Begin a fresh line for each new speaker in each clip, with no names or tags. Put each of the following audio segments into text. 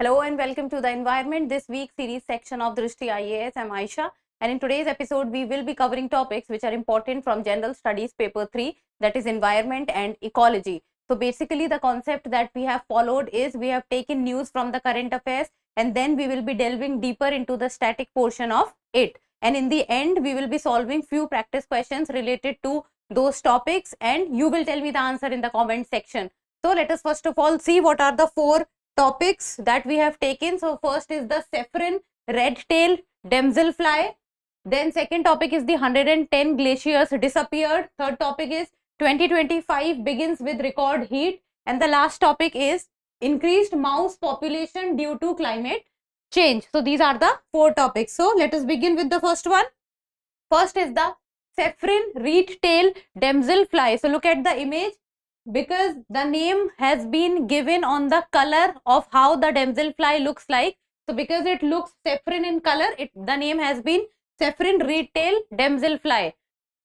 Hello and welcome to the Environment This Week series section of Drishti IAS. I'm Aisha, and in today's episode we will be covering topics which are important from General Studies paper 3, that is environment and ecology. So basically the concept that we have followed is we have taken news from the current affairs and then we will be delving deeper into the static portion of it. And in the end we will be solving few practice questions related to those topics and you will tell me the answer in the comment section. So let us first of all see what are the four topics that we have taken. So first is the saffron red-tailed damselfly. Then second topic is the 110 glaciers disappeared. Third topic is 2025 begins with record heat. And the last topic is increased mouse population due to climate change. So these are the four topics. So let us begin with the first one. First is the saffron red-tailed damselfly. So look at the image. Because the name has been given on the color of how the damselfly looks like. So because it looks saffron in color, the name has been saffron red-tailed damselfly.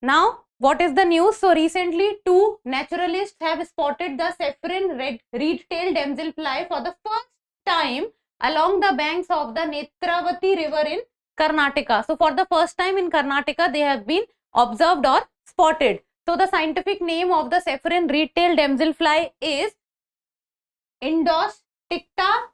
Now, what is the news? So recently, two naturalists have spotted the saffron red-tailed damselfly for the first time along the banks of the Netravati river in Karnataka. So for the first time in Karnataka, they have been observed or spotted. So the scientific name of the saffron red-tailed damselfly is Indosticta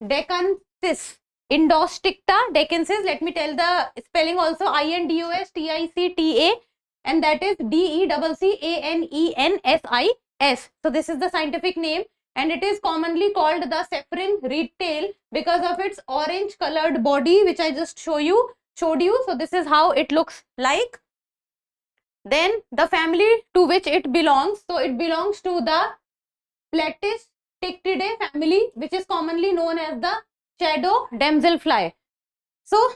deccensis. Indosticta deccensis. Let me tell the spelling also. Indosticta, and that is Deccanensis. So this is the scientific name, and it is commonly called the saffron red-tail because of its orange colored body, which I just showed you. So this is how it looks like. Then the family to which it belongs, so it belongs to the Platystichtidae family, which is commonly known as the shadow damselfly. So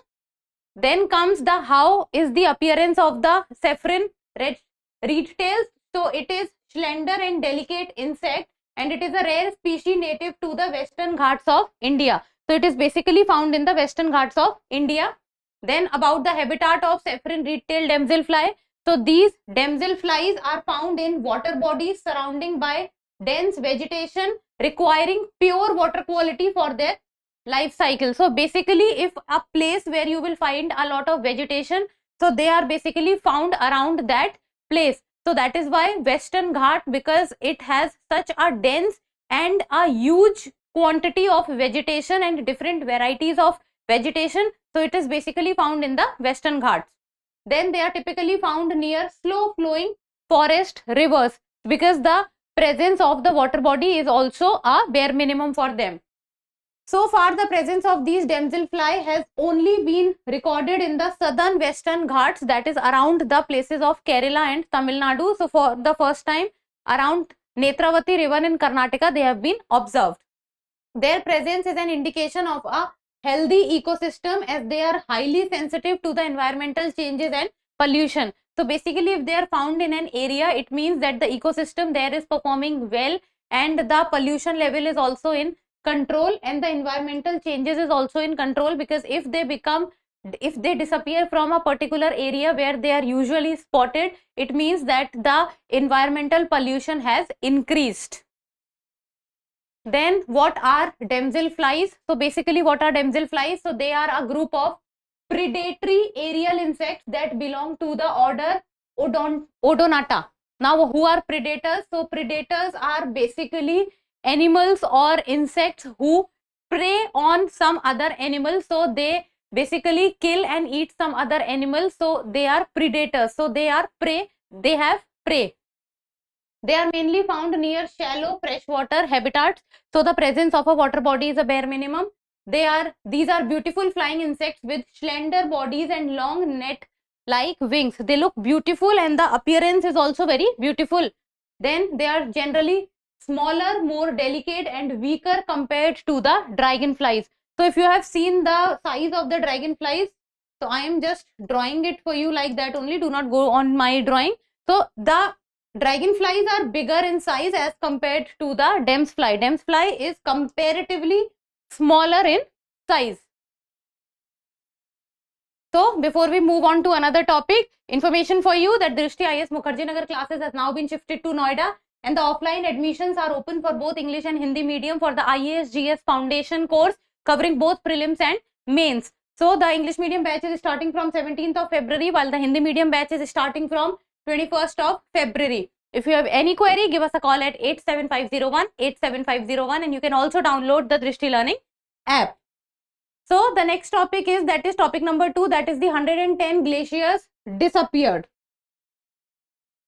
then comes the how is the appearance of the saffron red-tail. So it is slender and delicate insect, and it is a rare species native to the Western Ghats of India. So it is basically found in the Western Ghats of India. Then about the habitat of saffron red-tailed damselfly. So these damselflies are found in water bodies surrounding by dense vegetation requiring pure water quality for their life cycle. So basically if a place where you will find a lot of vegetation, so they are basically found around that place. So that is why Western Ghat, because it has such a dense and a huge quantity of vegetation and different varieties of vegetation. So it is basically found in the Western Ghats. Then they are typically found near slow flowing forest rivers because the presence of the water body is also a bare minimum for them. So far the presence of these damselfly has only been recorded in the southern Western Ghats, that is around the places of Kerala and Tamil Nadu. So for the first time around Netravati river in Karnataka they have been observed. Their presence is an indication of a healthy ecosystem as they are highly sensitive to the environmental changes and pollution. So basically if they are found in an area, it means that the ecosystem there is performing well and the pollution level is also in control and the environmental changes is also in control, because if they disappear from a particular area where they are usually spotted, it means that the environmental pollution has increased. Then what are damselflies? So basically what are damselflies? So they are a group of predatory aerial insects that belong to the order Odonata. Now who are predators? So predators are basically animals or insects who prey on some other animal. So they basically kill and eat some other animal. So they are predators. So they are prey. They have prey. They are mainly found near shallow freshwater habitats. So the presence of a water body is a bare minimum. These are beautiful flying insects with slender bodies and long net-like wings. They look beautiful and the appearance is also very beautiful. Then they are generally smaller, more delicate and weaker compared to the dragonflies. So if you have seen the size of the dragonflies, so I am just drawing it for you like that only. Do not go on my drawing. So the dragonflies are bigger in size as compared to the damselfly. Damselfly is comparatively smaller in size. So before we move on to another topic, information for you that Drishti IAS Mukherjee Nagar classes has now been shifted to Noida. and the offline admissions are open for both English and Hindi medium for the IAS-GS foundation course covering both prelims and mains. So the English medium batch is starting from 17th of February while the Hindi medium batch is starting from 21st of February. If you have any query, give us a call at 87501 and you can also download the Drishti Learning app. So the next topic is, that is topic number 2, that is the 110 glaciers disappeared.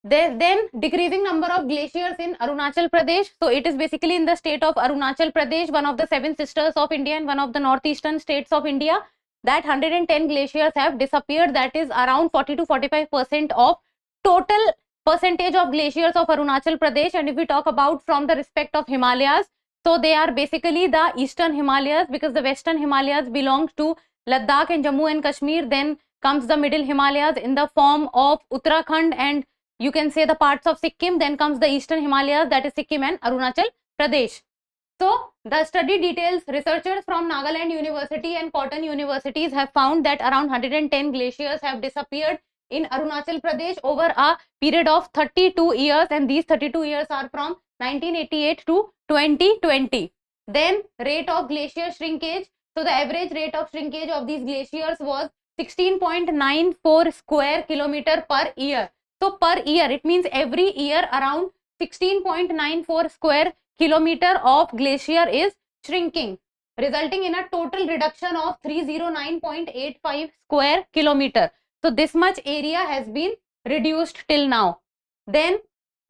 Then decreasing number of glaciers in Arunachal Pradesh. So it is basically in the state of Arunachal Pradesh, one of the 7 sisters of India and one of the northeastern states of India. That 110 glaciers have disappeared. That is around 40 to 45% of total percentage of glaciers of Arunachal Pradesh. And if we talk about from the respect of Himalayas, so they are basically the eastern Himalayas, because the western Himalayas belong to Ladakh and Jammu and Kashmir. Then comes the middle Himalayas in the form of Uttarakhand and you can say the parts of Sikkim. Then comes the eastern Himalayas, that is Sikkim and Arunachal Pradesh. So the study details, researchers from Nagaland University and Cotton Universities have found that around 110 glaciers have disappeared in Arunachal Pradesh over a period of 32 years, and these 32 years are from 1988 to 2020. Then rate of glacier shrinkage. So the average rate of shrinkage of these glaciers was 16.94 square kilometer per year. So per year, it means every year around 16.94 square kilometer of glacier is shrinking, resulting in a total reduction of 309.85 square kilometer. So this much area has been reduced till now. Then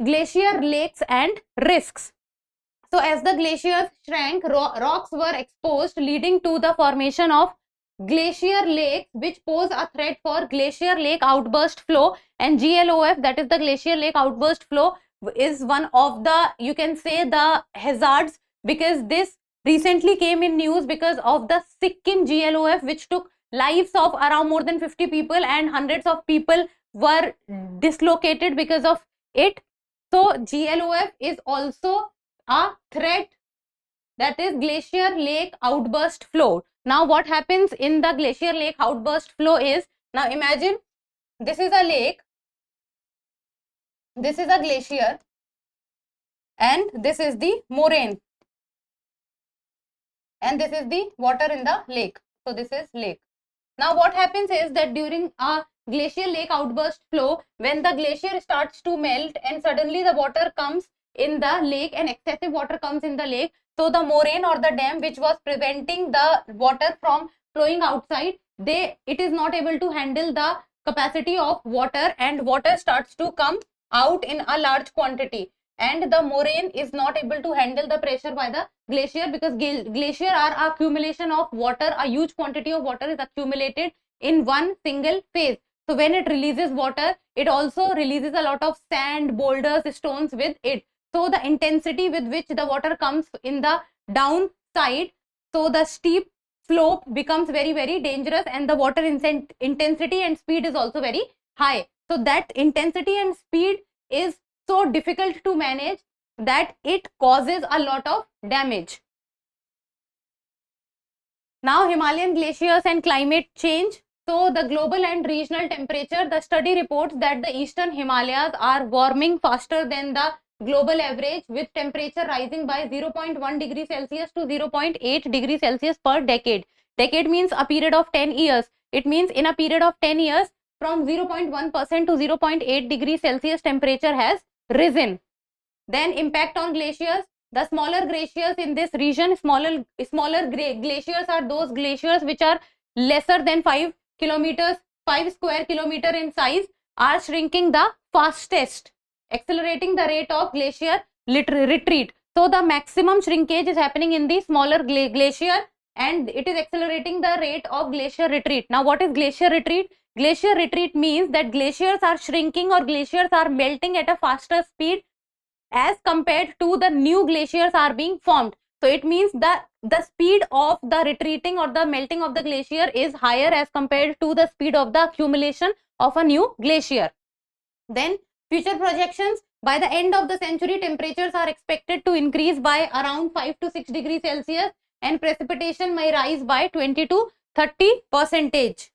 glacier lakes and risks. So as the glaciers shrank, rocks were exposed, leading to the formation of glacier lakes, which pose a threat for glacier lake outburst flow. And GLOF, that is the glacier lake outburst flow, is one of the, you can say, the hazards, because this recently came in news because of the Sikkim GLOF, which took lives of around more than 50 people and hundreds of people were dislocated because of it. So GLOF is also a threat, that is glacier lake outburst flow. Now what happens in the glacier lake outburst flow is, now imagine this is a lake, this is a glacier, and this is the moraine, and this is the water in the lake. So this is lake. Now what happens is that during a glacier lake outburst flow, when the glacier starts to melt and suddenly the water comes in the lake and excessive water comes in the lake, so the moraine or the dam which was preventing the water from flowing outside, it is not able to handle the capacity of water, and water starts to come out in a large quantity, and the moraine is not able to handle the pressure by the glacier, because glacier are accumulation of water. A huge quantity of water is accumulated in one single phase. So when it releases water, it also releases a lot of sand, boulders, stones with it. So the intensity with which the water comes in the downside, so the steep slope becomes very, very dangerous, and the water intensity and speed is also very high. So that intensity and speed is so difficult to manage that it causes a lot of damage. Now Himalayan glaciers and climate change. So the global and regional temperature, the study reports that the eastern Himalayas are warming faster than the global average, with temperature rising by 0.1 degree Celsius to 0.8 degree Celsius per decade. Decade means a period of 10 years. It means in a period of 10 years, from 0.1% to 0.8 degree Celsius temperature has risen. Then impact on glaciers. The smaller glaciers in this region, smaller glaciers are those glaciers which are lesser than 5 square kilometer in size, are shrinking the fastest, accelerating the rate of glacier retreat. So the maximum shrinkage is happening in the smaller glacier, and it is accelerating the rate of glacier retreat. Now what is glacier retreat? Glacier retreat means that glaciers are shrinking or glaciers are melting at a faster speed as compared to the new glaciers are being formed. So it means that the speed of the retreating or the melting of the glacier is higher as compared to the speed of the accumulation of a new glacier. Then future projections, by the end of the century, temperatures are expected to increase by around 5 to 6 degrees Celsius, and precipitation may rise by 20 to 30%.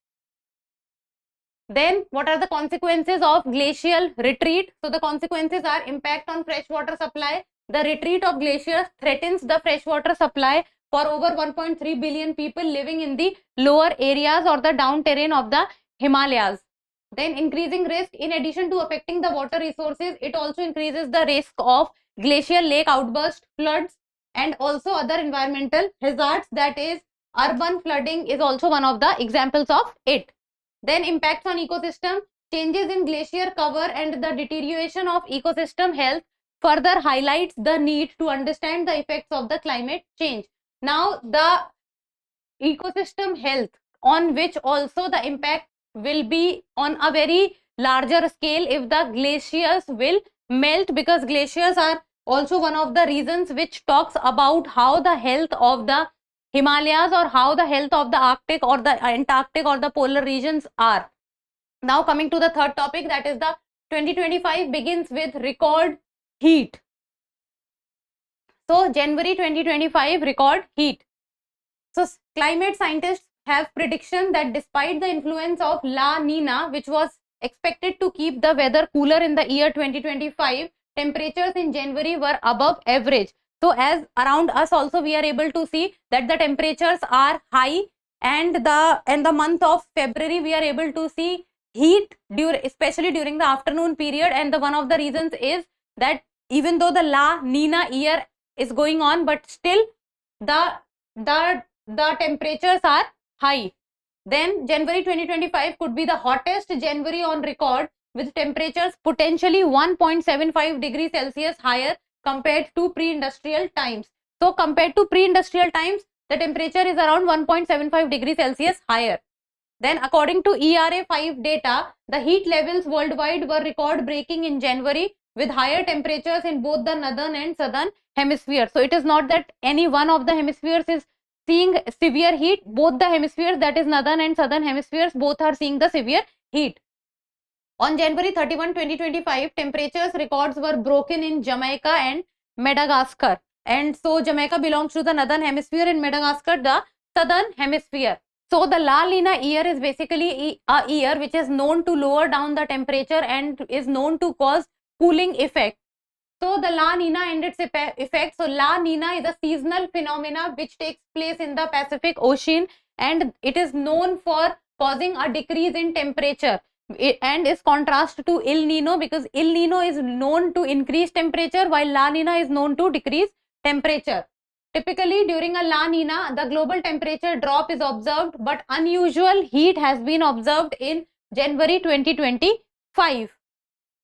Then what are the consequences of glacial retreat? So the consequences are impact on freshwater supply. The retreat of glaciers threatens the freshwater supply for over 1.3 billion people living in the lower areas or the down terrain of the Himalayas. Then increasing risk, in addition to affecting the water resources, it also increases the risk of glacial lake outburst, floods, and also other environmental hazards, that is urban flooding is also one of the examples of it. Then impacts on ecosystem, changes in glacier cover and the deterioration of ecosystem health further highlights the need to understand the effects of the climate change. Now the ecosystem health, on which also the impact will be on a very larger scale if the glaciers will melt, because glaciers are also one of the reasons which talks about how the health of the Himalayas or how the health of the Arctic or the Antarctic or the polar regions are. Now coming to the third topic, that is the 2025 begins with record heat. So January 2025 record heat. So climate scientists have prediction that despite the influence of La Nina, which was expected to keep the weather cooler in the year 2025, temperatures in January were above average. So as around us also we are able to see that the temperatures are high, and the month of February we are able to see heat especially during the afternoon period. And one of the reasons is that even though the La Nina year is going on, but still the temperatures are high. Then January 2025 could be the hottest January on record, with temperatures potentially 1.75 degrees Celsius higher compared to pre-industrial times. So compared to pre-industrial times, the temperature is around 1.75 degrees Celsius higher. Then according to ERA5 data, the heat levels worldwide were record breaking in January, with higher temperatures in both the northern and southern hemispheres. So it is not that any one of the hemispheres is seeing severe heat. Both the hemispheres, that is northern and southern hemispheres, both are seeing the severe heat. On January 31, 2025, temperatures records were broken in Jamaica and Madagascar. And so Jamaica belongs to the northern hemisphere and Madagascar the southern hemisphere. So the La Nina year is basically a year which is known to lower down the temperature and is known to cause cooling effect. So the La Nina and its effect. So La Nina is a seasonal phenomena which takes place in the Pacific Ocean, and it is known for causing a decrease in temperature, and is contrast to El Nino, because El Nino is known to increase temperature while La Nina is known to decrease temperature. Typically during a La Nina, the global temperature drop is observed, but unusual heat has been observed in January 2025.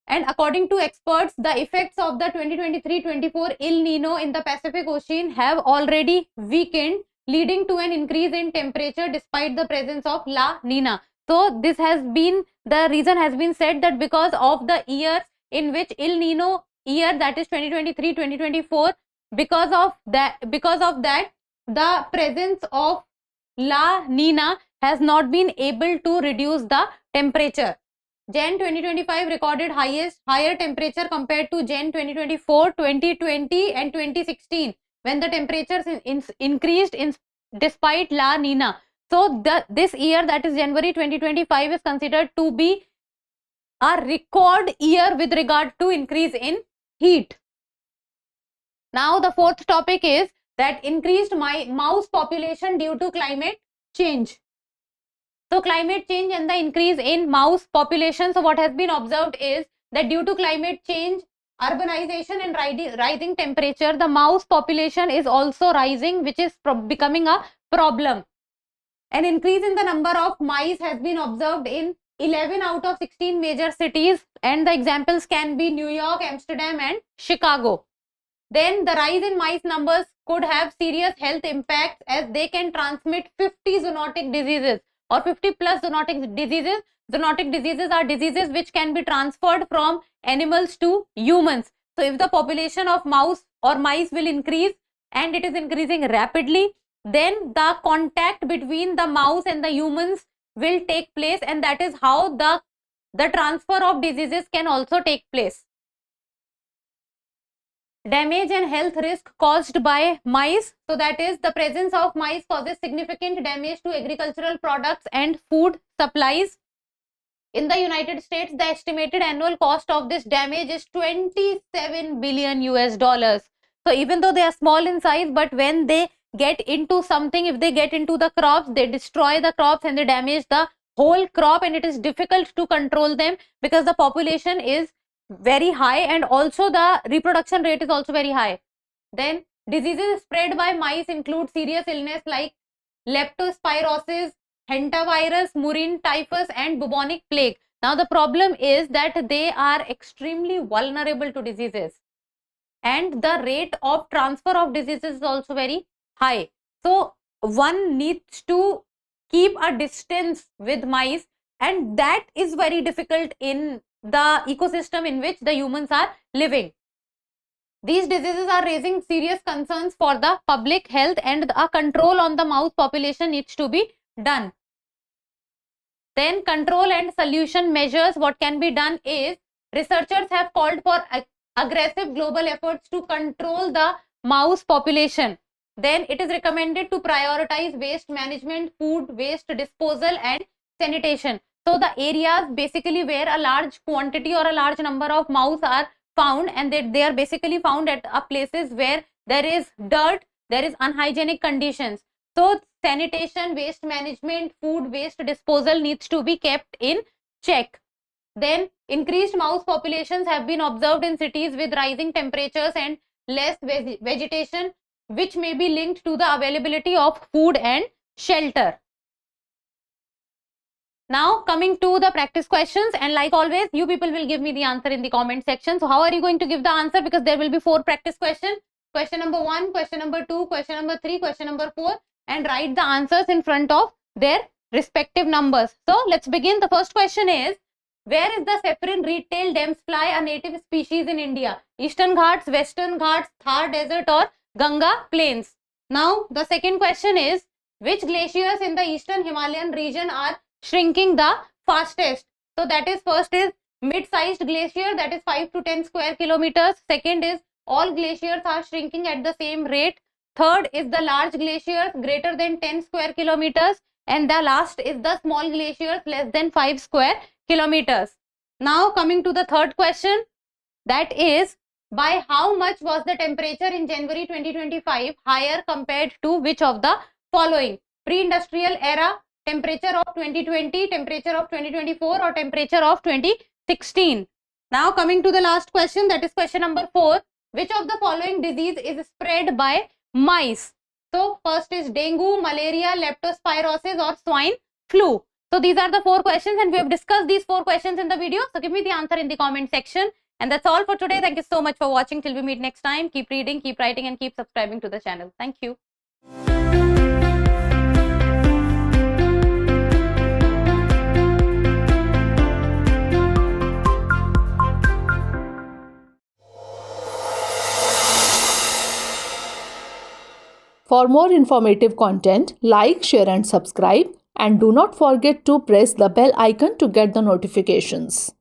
And according to experts, the effects of the 2023-24 El Nino in the Pacific Ocean have already weakened, leading to an increase in temperature despite the presence of La Nina. So this has been, the reason has been said that because of the years in which El Nino year, that is 2023-2024, because of that the presence of La Nina has not been able to reduce the temperature. Jan 2025 recorded higher temperature compared to Jan 2024, 2020 and 2016, when the temperatures increased despite La Nina. So this year, that is January 2025, is considered to be a record year with regard to increase in heat. Now the fourth topic is that increased mouse population due to climate change. So climate change and the increase in mouse population. So what has been observed is that due to climate change, urbanization and rising temperature, the mouse population is also rising, which is becoming a problem. An increase in the number of mice has been observed in 11 out of 16 major cities, and the examples can be New York, Amsterdam and Chicago. Then the rise in mice numbers could have serious health impacts, as they can transmit 50 zoonotic diseases or 50 plus zoonotic diseases. Zoonotic diseases are diseases which can be transferred from animals to humans. So if the population of mouse or mice will increase, and it is increasing rapidly, then the contact between the mouse and the humans will take place, and that is how the transfer of diseases can also take place. Damage and health risk caused by mice. So that is, the presence of mice causes significant damage to agricultural products and food supplies. In the United States, the estimated annual cost of this damage is 27 billion US dollars. So even though they are small in size, but when they get into something, if they get into the crops, they destroy the crops and they damage the whole crop, and it is difficult to control them because the population is very high and also the reproduction rate is also very high. Then diseases spread by mice include serious illness like leptospirosis, hantavirus, murine typhus and bubonic plague. Now the problem is that they are extremely vulnerable to diseases and the rate of transfer of diseases is also very high. So one needs to keep a distance with mice, and that is very difficult in the ecosystem in which the humans are living. These diseases are raising serious concerns for the public health, and a control on the mouse population needs to be done. Then control and solution measures. What can be done is, researchers have called for aggressive global efforts to control the mouse population. Then it is recommended to prioritize waste management, food waste disposal and sanitation. So the areas basically where a large quantity or a large number of mouse are found, and they are basically found at places where there is dirt, there is unhygienic conditions. So sanitation, waste management, food waste disposal needs to be kept in check. Then increased mouse populations have been observed in cities with rising temperatures and less vegetation, which may be linked to the availability of food and shelter. Now coming to the practice questions, and like always, you people will give me the answer in the comment section. So how are you going to give the answer? Because there will be 4 practice questions. Question number 1, question number 2, question number 3, question number 4, and write the answers in front of their respective numbers. So let's begin. The first question is, where is the saffron red-tailed damselfly a native species in India? Eastern Ghats, Western Ghats, Thar Desert or Ganga Plains? Now the second question is, which glaciers in the eastern Himalayan region are shrinking the fastest? So that is, first is mid-sized glacier, that is 5 to 10 square kilometers. Second is all glaciers are shrinking at the same rate. Third is the large glaciers greater than 10 square kilometers. And the last is the small glaciers less than 5 square kilometers. Now coming to the third question, that is, by how much was the temperature in January 2025 higher compared to which of the following? Pre-industrial era, temperature of 2020, temperature of 2024 or temperature of 2016. Now coming to the last question, that is question number 4. Which of the following disease is spread by mice? So first is dengue, malaria, leptospirosis or swine flu. So these are the 4 questions and we have discussed these 4 questions in the video. So give me the answer in the comment section. And that's all for today. Thank you so much for watching. Till we meet next time, keep reading, keep writing and keep subscribing to the channel. Thank you.
For more informative content, like, share and subscribe, and do not forget to press the bell icon to get the notifications.